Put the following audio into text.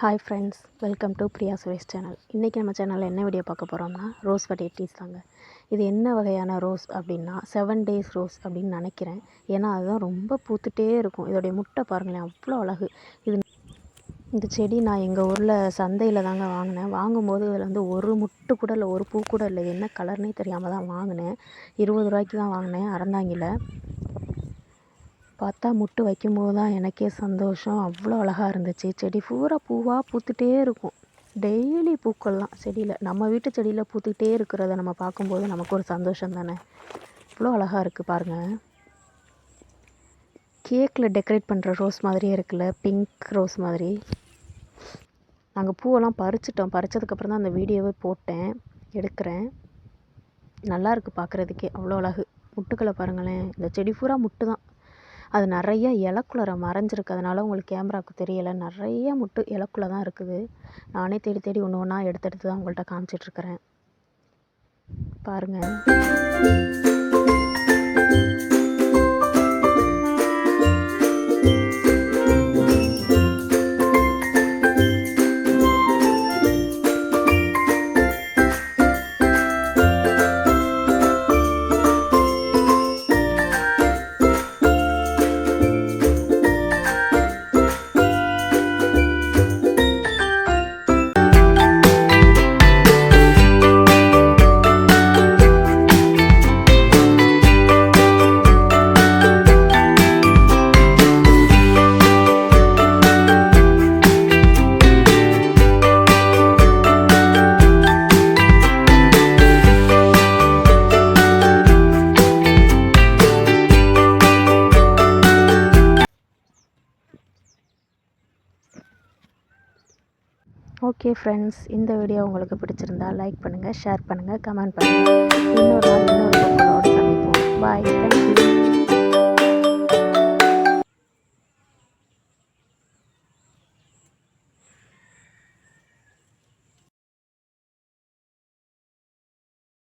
Hi friends, welcome to Priya Suresh channel. இன்றைக்கி நம்ம சேனலில் என்ன வீடியோ பார்க்க போகிறோம்னா ரோஸ் வெரைட்டிஸ் தாங்க. இது என்ன வகையான ரோஸ் அப்படின்னா 7 days ரோஸ் அப்படின்னு நினைக்கிறேன். ஏன்னா அதுதான் ரொம்ப பூத்துட்டே இருக்கும். இதோடைய முட்டை பாருங்களேன், அவ்வளோ அழகு. இந்த செடி நான் எங்கள் ஊரில் சந்தையில் தாங்க வாங்கினேன். வாங்கும்போது இதில் வந்து ஒரு முட்டு கூட இல்லை, ஒரு பூ கூட இல்லை. என்ன கலர்னே தெரியாமல் தான் வாங்கினேன். 20 ரூபாய்க்கு தான் வாங்கினேன் அறந்தாங்கில். பார்த்தா முட்டு வைக்கும்போது தான் எனக்கே சந்தோஷம். அவ்வளோ அழகாக இருந்துச்சு. செடி பூரா பூவாக பூத்துட்டே இருக்கும். டெய்லி பூக்கள்லாம் செடியில், நம்ம வீட்டு செடியில் பூத்துக்கிட்டே இருக்கிறத நம்ம பார்க்கும்போது நமக்கு ஒரு சந்தோஷம் தானே. இவ்வளோ அழகாக இருக்குது பாருங்கள். கேக்கில் டெக்கரேட் பண்ணுற ரோஸ் மாதிரியே இருக்குல்ல, பிங்க் ரோஸ் மாதிரி. நாங்கள் பூவெல்லாம் பறிச்சிட்டோம். பறித்ததுக்கப்புறம் தான் அந்த வீடியோவே போட்டேன், எடுக்கிறேன். நல்லா இருக்குது பார்க்குறதுக்கே, அவ்வளோ அழகு. முட்டுக்களை பாருங்களேன். இந்த செடி பூரா முட்டு தான். அது நிறைய இலக்குள்ளே மறைஞ்சிருக்கு. அதனால் உங்களுக்கு கேமராவுக்கு தெரியலை. நிறைய முட்டு இலக்குள்ளே தான் இருக்குது. நானே தேடி தேடி ஒன்று ஒன்றா எடுத்து தான் உங்கள்கிட்ட காமிச்சிட்ருக்கிறேன். பாருங்கள். ஓகே ஃப்ரெண்ட்ஸ், இந்த வீடியோ உங்களுக்கு பிடிச்சிருந்தா லைக் பண்ணுங்கள், ஷேர் பண்ணுங்கள், கமெண்ட் பண்ணுங்கள். இன்னொரு நாள் இன்னொரு பொருளோடு சந்திப்போம். பாய், தேங்க்யூ.